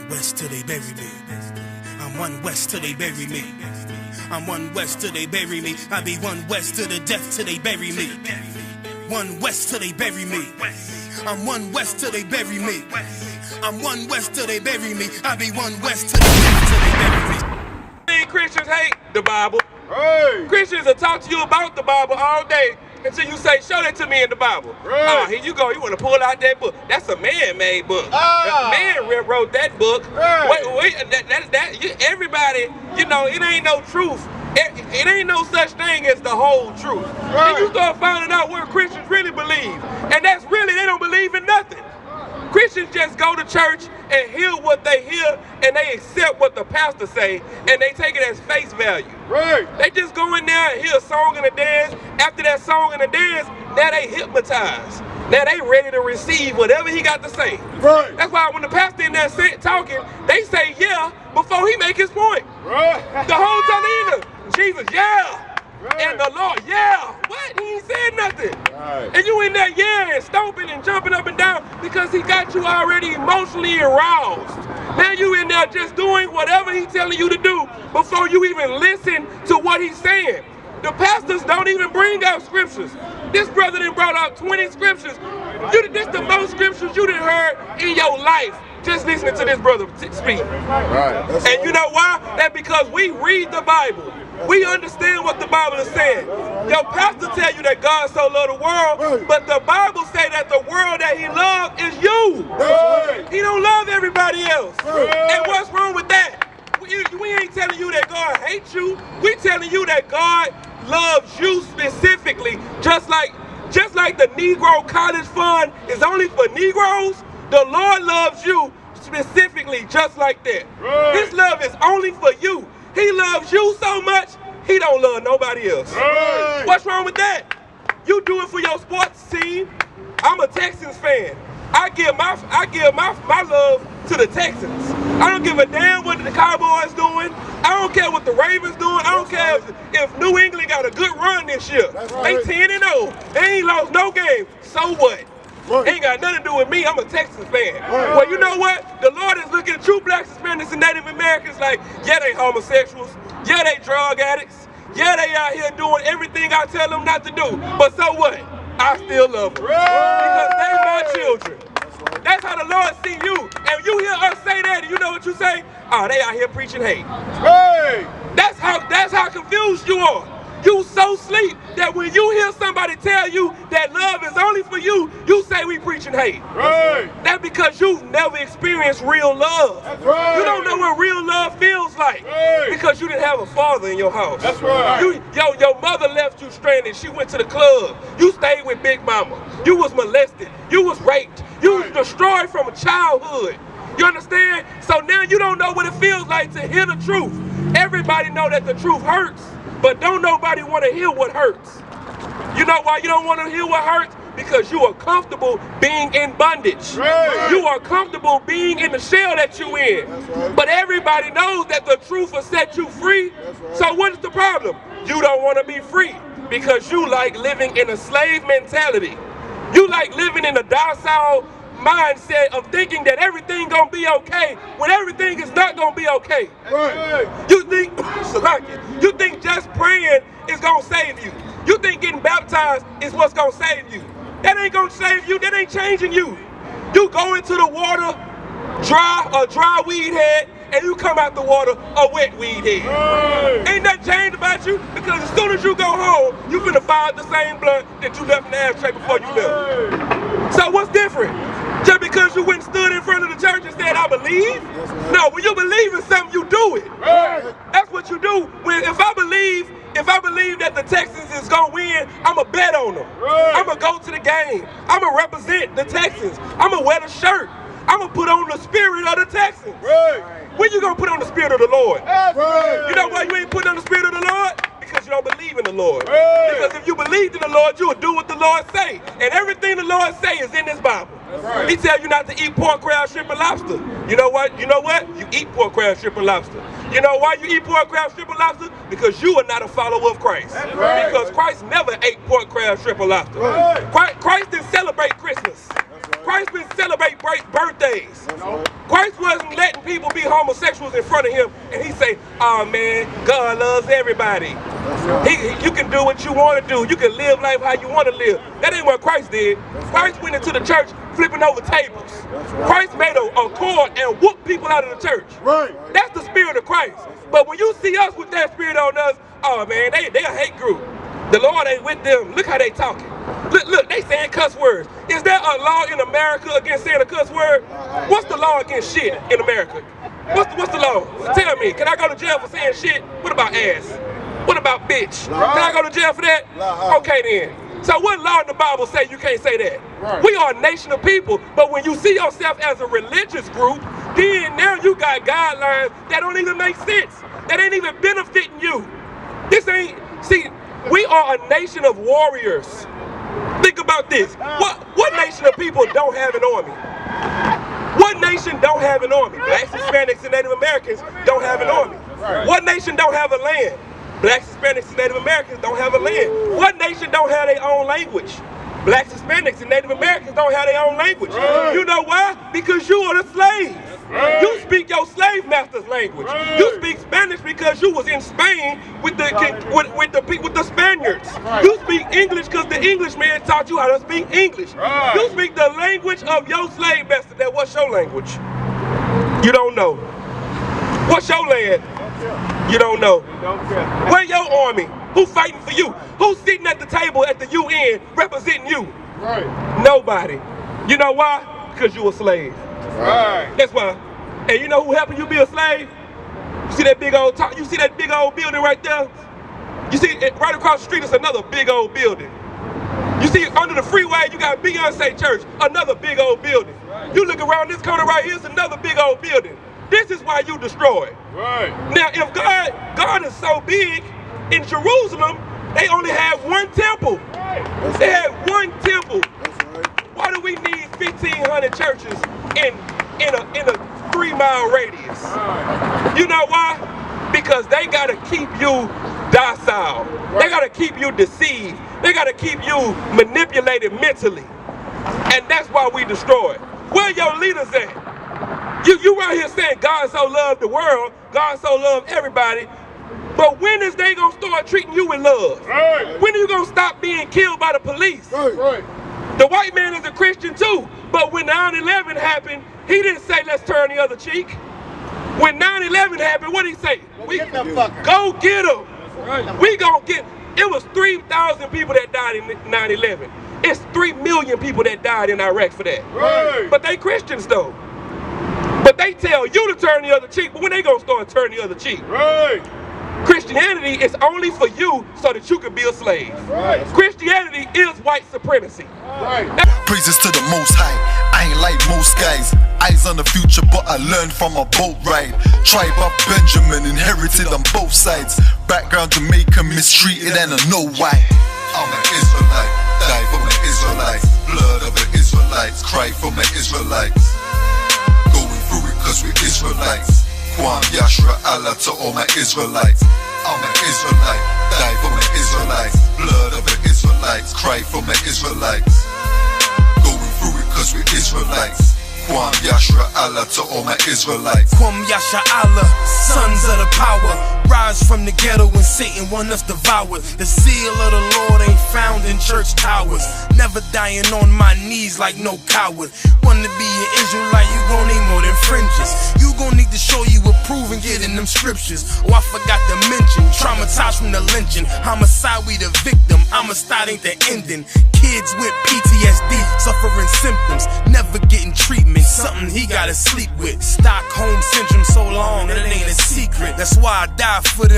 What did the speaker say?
one west till they bury me. I'm one west till they bury me. I'm one west till they bury me. I be one west to the death till they bury me. One west till they bury me. I'm one west till they bury me. I'm one west till they bury me. I be one west till the death till they bury me. Christians hate the Bible. Hey. Christians will talk to you about the Bible all day until you say, show that to me in the Bible. Right. Here you go. You want to pull out that book. That's a man-made book. Man wrote that book. Right. Everybody, you know, it ain't no truth. It ain't no such thing as the whole truth. Right. Then you start finding out what Christians really believe. And that's really, they don't believe in nothing. Christians just go to church and hear what they hear, and they accept what the pastor say, and they take it as face value. Right. They just go in there and hear a song and a dance. After that song and a dance, now they hypnotized. Now they ready to receive whatever he got to say. Right. That's why when the pastor in there talking, they say yeah before he make his point. Right. The whole time Jesus, yeah. Right. And the Lord, yeah. What? He ain't said nothing. Right. And you in there, yeah, and stomping and jumping up and down because he got you already emotionally aroused. Now you in there just doing whatever he's telling you to do before you even listen to what he's saying. The pastors don't even bring out scriptures. This brother done brought out 20 scriptures. This the most scriptures you done heard in your life just listening to this brother speak. Right. And you know why? That's because we read the Bible. We understand what the Bible is saying. Your pastor tell you that God so loved the world, but the Bible say that the world that he loved is you. Right. He don't love everybody else. Right. And what's wrong with that? We ain't telling you that God hates you. We telling you that God loves you specifically, just like the Negro College Fund is only for Negroes. The Lord loves you specifically just like that. Right. His love is only for you. He loves you so much, he don't love nobody else. Right. What's wrong with that? You do it for your sports team. I'm a Texans fan. I give my love to the Texans. I don't give a damn what the Cowboys doing. I don't care what the Ravens doing. I don't care if New England got a good run this year. Right. They 10-0. They ain't lost no game. So what? Right. Ain't got nothing to do with me. I'm a Texans fan. Right. Well, you know what? The Lord is looking at true blacks, Hispanics, and Native Americans like, yeah, they homosexuals. Yeah, they drug addicts. Yeah, they out here doing everything I tell them not to do. But so what? I still love them. Right. Because they my children. That's how the Lord see you. And you hear us say that, and you know what you say? Oh, they out here preaching hate. Hey. That's how confused you are. You so sleep that when you hear somebody tell you that love is only for you, you say we preaching hate. Right. That's because you've never experienced real love. That's right. You don't know what real love feels like. Right. Because you didn't have a father in your house. That's right. Your mother left you stranded. She went to the club. You stayed with Big Mama. You was molested. You was raped. You was destroyed from a childhood. You understand? So now you don't know what it feels like to hear the truth. Everybody know that the truth hurts. But don't nobody want to hear what hurts. You know why you don't want to hear what hurts? Because you are comfortable being in bondage. Right. You are comfortable being in the shell that you in. Right. But everybody knows that the truth will set you free. Right. So what is the problem? You don't want to be free because you like living in a slave mentality. You like living in a docile mindset of thinking that everything gonna be okay when everything is not gonna be okay. Right. You think just praying is gonna save you. You think getting baptized is what's gonna save you. That ain't gonna save you. That ain't changing you. You go into the water dry weed head, and you come out the water a wet weed head. Right. Ain't nothing changed about you because as soon as you go home, you finna find the same blunt that you left in the ashtray before you left. Right. So what's different? Just because you went and stood in front of the church and said, I believe? Yes, no, when you believe in something, you do it. Right. That's what you do. If I believe that the Texans is going to win, I'm going to bet on them. Right. I'm going to go to the game. I'm going to represent the Texans. I'm going to wear the shirt. I'm going to put on the spirit of the Texans. Right. When you going to put on the spirit of the Lord? Right. You know why you ain't putting on the spirit of the Lord? Because you don't believe in the Lord. Right. Because if you believed in the Lord, you would do what the Lord say. And everything the Lord say is in this Bible. Right. He tell you not to eat pork, crab, shrimp, and lobster. You know what? You know what? You eat pork, crab, shrimp, and lobster. You know why you eat pork, crab, shrimp, and lobster? Because you are not a follower of Christ. Right. Because Christ never ate pork, crab, shrimp, or lobster. Right. Christ didn't celebrate Christmas. Christ didn't celebrate birthdays. Christ wasn't letting people be homosexuals in front of him, and he say, oh man, God loves everybody. You can do what you want to do. You can live life how you want to live. That ain't what Christ did. Christ went into the church flipping over tables. Christ made a cord and whooped people out of the church. That's the spirit of Christ. But when you see us with that spirit on us, oh man, they a hate group. The Lord ain't with them. Look how they talking. Look, they saying cuss words. Is there a law in America against saying a cuss word? What's the law against shit in America? What's the law? Tell me, can I go to jail for saying shit? What about ass? What about bitch? Can I go to jail for that? Okay then. So what law in the Bible say you can't say that? We are a nation of people, but when you see yourself as a religious group, then now you got guidelines that don't even make sense. That ain't even benefiting you. This ain't, see, we are a nation of warriors. Think about this. What nation of people don't have an army? What nation don't have an army? Blacks, Hispanics, and Native Americans don't have an army. What nation don't have a land? Blacks, Hispanics, and Native Americans don't have a land. What nation don't have their own language? Blacks, Hispanics, and Native Americans don't have their own language. You know why? Because you are the slaves. You speak your slave master's language. You speak Spanish because you was in Spain with the Spaniards. You speak English because the Englishman taught you how to speak English. You speak the language of your slave master. That what's your language? You don't know. What's your land? You don't know. Where your army? Who fighting for you? Who's sitting at the table at the UN representing you? Nobody. You know why? Because you a slave. That's why. And you know who helping you be a slave? You see that big old you see that big old building right there? You see it right across the street, it's another big old building. You see under the freeway, you got Beyonce Church, another big old building. You look around this corner right here, it's another big old building. This is why you destroy. Now, if God is so big, in Jerusalem, they only had one temple. They had one temple. Why do we need 1,500 churches in a 3-mile radius? You know why? Because they gotta keep you docile. They gotta keep you deceived. They gotta keep you manipulated mentally. And that's why we destroy it. Where your leaders at? You right here saying God so loved the world, God so loved everybody, but when is they gonna start treating you with love? When are you gonna stop being killed by the police? The white man is a Christian too, but when 9/11 happened, he didn't say let's turn the other cheek. When 9/11 happened, what did he say? Go get them. We gonna get, it was 3,000 people that died in 9/11. It's 3 million people that died in Iraq for that. But they Christians though. But they tell you to turn the other cheek, but when they gonna start turning the other cheek? Christianity is only for you so that you can be a slave. Christianity is white supremacy. Praises to the Most High. I ain't like most guys. Eyes on the future, but I learned from a boat ride. Tribe of Benjamin, inherited on both sides. Background Jamaican, mistreated, and I know why. I'm an Israelite, die for my Israelites. Blood of the Israelites, cry for my Israelites. Going through it cause we're Israelites. Kwam Yashra Allah to all my Israelites. I'm an Israelite, die for my Israelites. Blood of the Israelites, cry for my Israelites. Going through it cause we're Israelites. Kwam Yashra Allah to all my Israelites. Kwam Yasha Allah, sons of the power. Rise from the ghetto when Satan want us devoured. The seal of the Lord ain't found in church towers. Never dying on my knees like no coward. Wanna be an Israelite, you gon' need more than fringes. You gon' need to show you approve and get in them scriptures. Oh, I forgot to mention, traumatized from the lynching. Homicide, we the victim, homicide ain't the ending. Kids with PTSD, suffering symptoms, never getting treatment. Something he gotta sleep with. Stockholm syndrome so long that it ain't a secret. That's why I die for them.